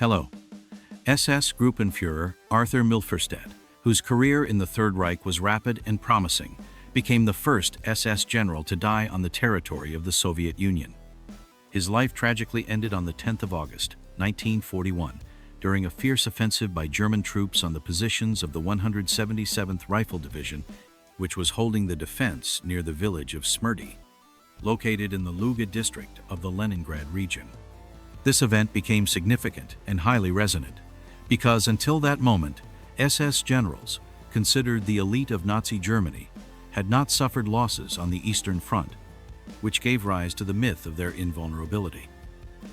Hello. SS Gruppenführer Arthur Milferstedt, whose career in the Third Reich was rapid and promising, became the first SS general to die on the territory of the Soviet Union. His life tragically ended on the 10th of August, 1941, during a fierce offensive by German troops on the positions of the 177th Rifle Division, which was holding the defense near the village of Smrti, located in the Luga district of the Leningrad region. This event became significant and highly resonant, because until that moment, SS generals, considered the elite of Nazi Germany, had not suffered losses on the Eastern Front, which gave rise to the myth of their invulnerability.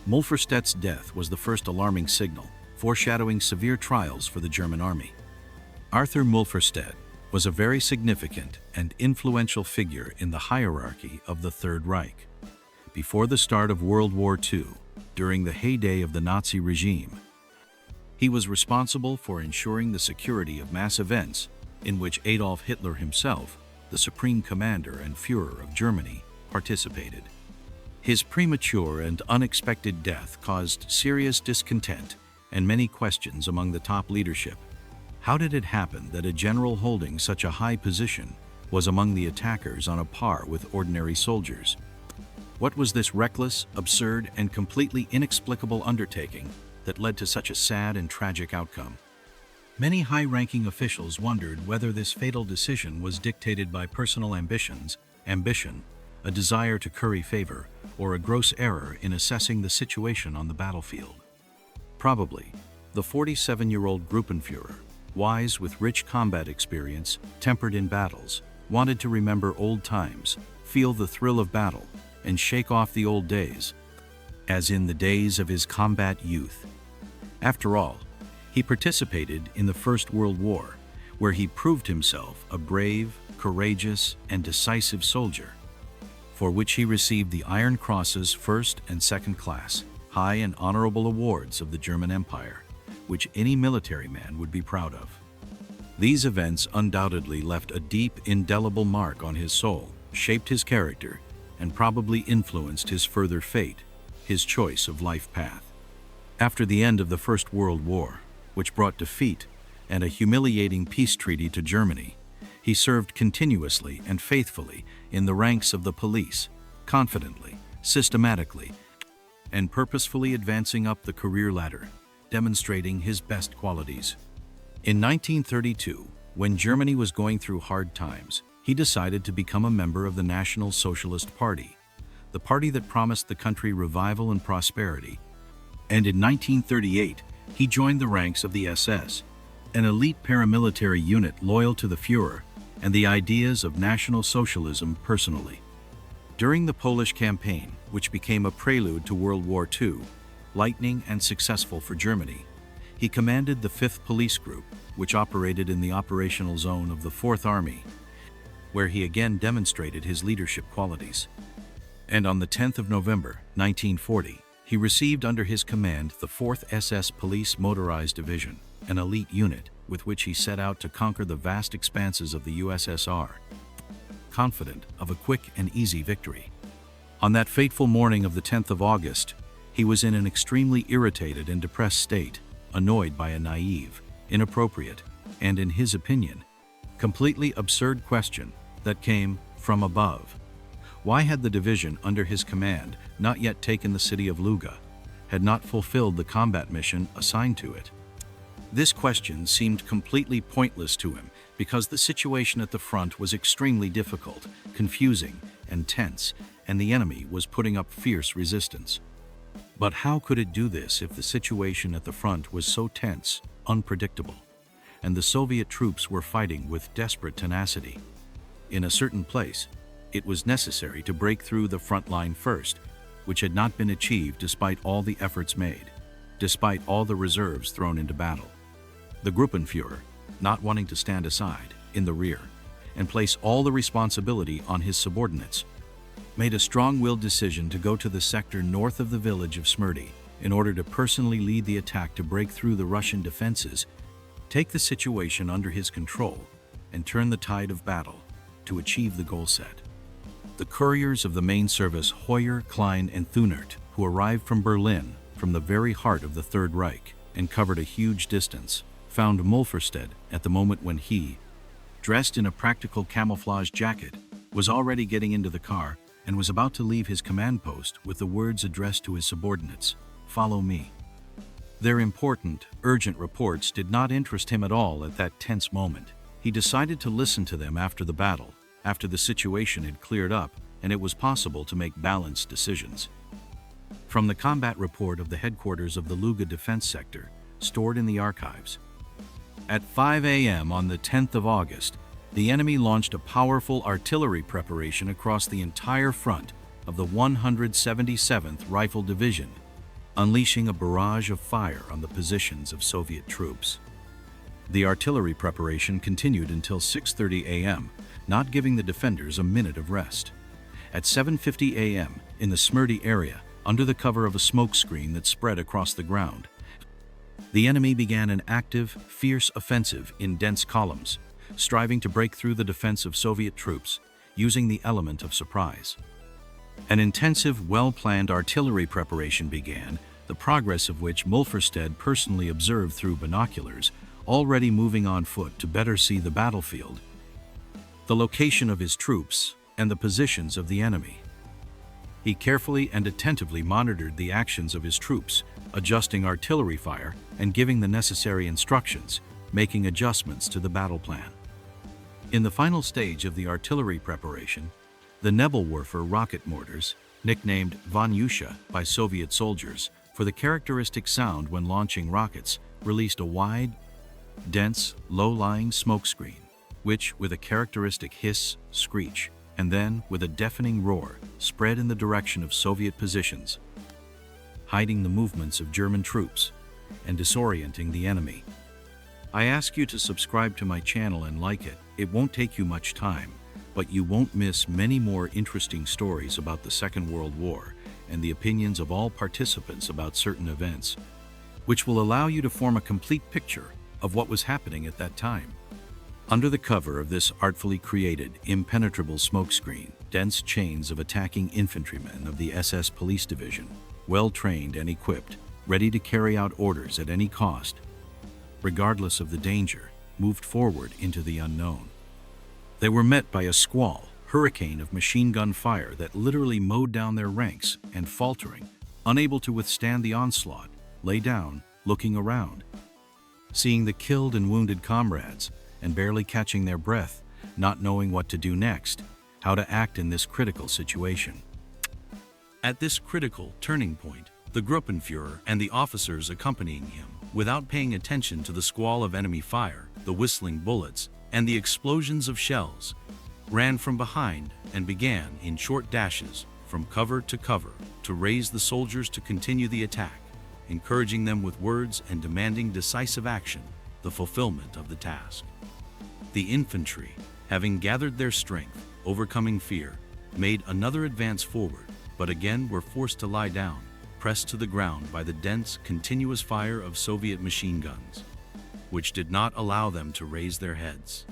Milferstedt's death was the first alarming signal, foreshadowing severe trials for the German army. Arthur Milferstedt was a very significant and influential figure in the hierarchy of the Third Reich. Before the start of World War II, during the heyday of the Nazi regime, he was responsible for ensuring the security of mass events in which Adolf Hitler himself, the supreme commander and Führer of Germany, participated. His premature and unexpected death caused serious discontent and many questions among the top leadership. How did it happen that a general holding such a high position was among the attackers on a par with ordinary soldiers? What was this reckless, absurd, and completely inexplicable undertaking that led to such a sad and tragic outcome? Many high-ranking officials wondered whether this fatal decision was dictated by personal ambition, a desire to curry favor, or a gross error in assessing the situation on the battlefield. Probably, the 47-year-old Gruppenführer, wise with rich combat experience, tempered in battles, wanted to remember old times, feel the thrill of battle, and shake off the old days, as in the days of his combat youth. After all, he participated in the First World War, where he proved himself a brave, courageous, and decisive soldier, for which he received the Iron Crosses first and second class, high and honorable awards of the German Empire, which any military man would be proud of. These events undoubtedly left a deep, indelible mark on his soul, shaped his character, and probably influenced his further fate, his choice of life path. After the end of the First World War, which brought defeat and a humiliating peace treaty to Germany, he served continuously and faithfully in the ranks of the police, confidently, systematically, and purposefully advancing up the career ladder, demonstrating his best qualities. In 1932, when Germany was going through hard times, he decided to become a member of the National Socialist Party, the party that promised the country revival and prosperity. And in 1938, he joined the ranks of the SS, an elite paramilitary unit loyal to the Führer and the ideas of National Socialism personally. During the Polish campaign, which became a prelude to World War II, lightning and successful for Germany, he commanded the 5th Police Group, which operated in the operational zone of the 4th Army, where he again demonstrated his leadership qualities. And on the 10th of November, 1940, he received under his command the 4th SS Police Motorized Division, an elite unit with which he set out to conquer the vast expanses of the USSR, confident of a quick and easy victory. On that fateful morning of the 10th of August, he was in an extremely irritated and depressed state, annoyed by a naive, inappropriate, and in his opinion, completely absurd question that came from above. Why had the division under his command not yet taken the city of Luga, had not fulfilled the combat mission assigned to it? This question seemed completely pointless to him because the situation at the front was extremely difficult, confusing, and tense, and the enemy was putting up fierce resistance. But how could it do this if the situation at the front was so tense, unpredictable, and the Soviet troops were fighting with desperate tenacity? In a certain place, it was necessary to break through the front line first, which had not been achieved despite all the efforts made, despite all the reserves thrown into battle. The Gruppenführer, not wanting to stand aside, in the rear, and place all the responsibility on his subordinates, made a strong-willed decision to go to the sector north of the village of Smrti in order to personally lead the attack to break through the Russian defenses, take the situation under his control, and turn the tide of battle to achieve the goal set. The couriers of the main service Hoyer, Klein, and Thunert, who arrived from Berlin, from the very heart of the Third Reich, and covered a huge distance, found Mulferstead at the moment when he, dressed in a practical camouflage jacket, was already getting into the car and was about to leave his command post with the words addressed to his subordinates, "Follow me." Their important, urgent reports did not interest him at all at that tense moment. He decided to listen to them after the battle, after the situation had cleared up and it was possible to make balanced decisions. From the combat report of the headquarters of the Luga Defense Sector, stored in the archives. At 5 a.m. on the 10th of August, the enemy launched a powerful artillery preparation across the entire front of the 177th Rifle Division, unleashing a barrage of fire on the positions of Soviet troops. The artillery preparation continued until 6:30 a.m., not giving the defenders a minute of rest. At 7:50 a.m., in the Smrti area, under the cover of a smoke screen that spread across the ground, the enemy began an active, fierce offensive in dense columns, striving to break through the defense of Soviet troops using the element of surprise. An intensive, well-planned artillery preparation began, the progress of which Mulferstead personally observed through binoculars, already moving on foot to better see the battlefield, the location of his troops, and the positions of the enemy. He carefully and attentively monitored the actions of his troops, adjusting artillery fire and giving the necessary instructions, making adjustments to the battle plan. In the final stage of the artillery preparation, the Nebelwerfer rocket mortars, nicknamed Vanyusha by Soviet soldiers for the characteristic sound when launching rockets, released a wide, dense, low-lying smoke screen, which, with a characteristic hiss, screech, and then, with a deafening roar, spread in the direction of Soviet positions, hiding the movements of German troops and disorienting the enemy. I ask you to subscribe to my channel and like it. It won't take you much time, but you won't miss many more interesting stories about the Second World War and the opinions of all participants about certain events, which will allow you to form a complete picture of what was happening at that time. Under the cover of this artfully created, impenetrable smokescreen, dense chains of attacking infantrymen of the SS Police Division, well-trained and equipped, ready to carry out orders at any cost, regardless of the danger, moved forward into the unknown. They were met by a squall, hurricane of machine gun fire that literally mowed down their ranks and, faltering, unable to withstand the onslaught, lay down, looking around, seeing the killed and wounded comrades, and barely catching their breath, not knowing what to do next, how to act in this critical situation. At this critical turning point, the Gruppenführer and the officers accompanying him, without paying attention to the squall of enemy fire, the whistling bullets, and the explosions of shells, ran from behind and began, in short dashes, from cover to raise the soldiers to continue the attack, encouraging them with words and demanding decisive action, the fulfillment of the task. The infantry, having gathered their strength, overcoming fear, made another advance forward, but again were forced to lie down, pressed to the ground by the dense, continuous fire of Soviet machine guns, which did not allow them to raise their heads.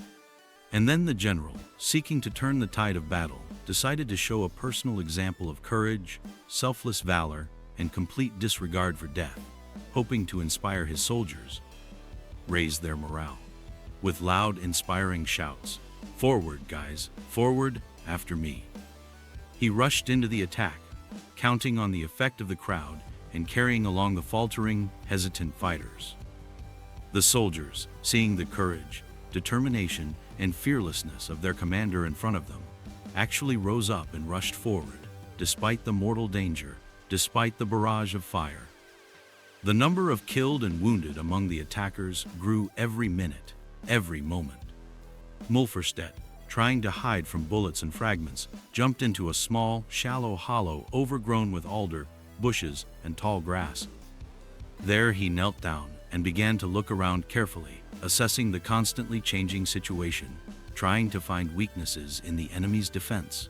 And then the general, seeking to turn the tide of battle, decided to show a personal example of courage, selfless valor, and complete disregard for death, hoping to inspire his soldiers, raise their morale. With loud, inspiring shouts, "Forward, guys, forward, after me." He rushed into the attack, counting on the effect of the crowd and carrying along the faltering, hesitant fighters. The soldiers, seeing the courage, determination, and fearlessness of their commander in front of them, actually rose up and rushed forward, despite the mortal danger, despite the barrage of fire. The number of killed and wounded among the attackers grew every minute, every moment. Mulferstedt, trying to hide from bullets and fragments, jumped into a small, shallow hollow overgrown with alder, bushes, and tall grass. There he knelt down and began to look around carefully, assessing the constantly changing situation, trying to find weaknesses in the enemy's defense.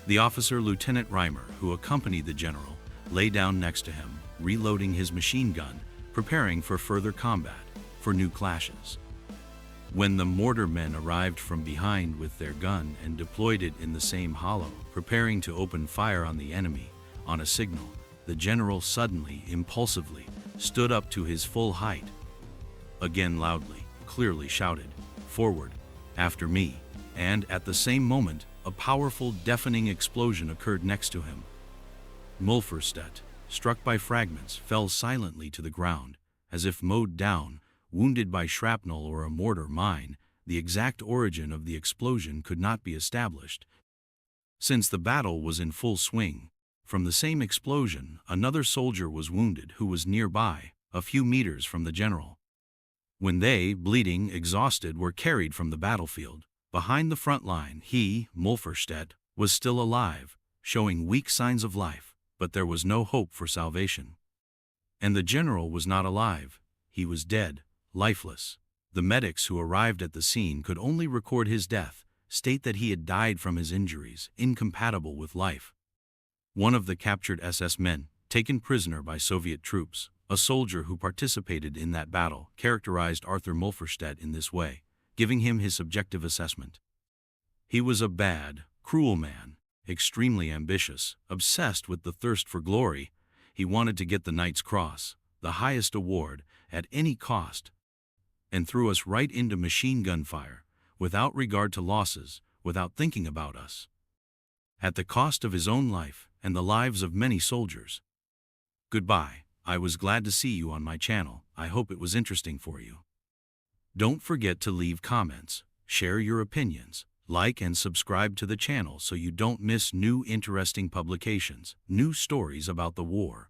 The officer, Lieutenant Reimer, who accompanied the general, lay down next to him, reloading his machine gun, preparing for further combat, for new clashes. When the mortar men arrived from behind with their gun and deployed it in the same hollow, preparing to open fire on the enemy, on a signal, The general suddenly, impulsively, stood up to his full height. Again loudly, clearly shouted, "Forward, after me," and at the same moment, a powerful, deafening explosion occurred next to him. Mulferstedt, struck by fragments, fell silently to the ground, as if mowed down, wounded by shrapnel or a mortar mine. The exact origin of the explosion could not be established, since the battle was in full swing. From the same explosion, another soldier was wounded who was nearby, a few meters from the general. When they, bleeding, exhausted, were carried from the battlefield, behind the front line, he, Mulferstedt, was still alive, showing weak signs of life, but there was no hope for salvation. And the general was not alive. He was dead, lifeless. The medics who arrived at the scene could only record his death, state that he had died from his injuries, incompatible with life. One of the captured SS men, taken prisoner by Soviet troops, a soldier who participated in that battle, characterized Arthur Mulferstedt in this way, giving him his subjective assessment. He was a bad, cruel man, extremely ambitious, obsessed with the thirst for glory. He wanted to get the Knight's Cross, the highest award, at any cost, and threw us right into machine gun fire, without regard to losses, without thinking about us, at the cost of his own life and the lives of many soldiers. Goodbye. I was glad to see you on my channel. I hope it was interesting for you. Don't forget to leave comments, share your opinions, like and subscribe to the channel so you don't miss new interesting publications, new stories about the war.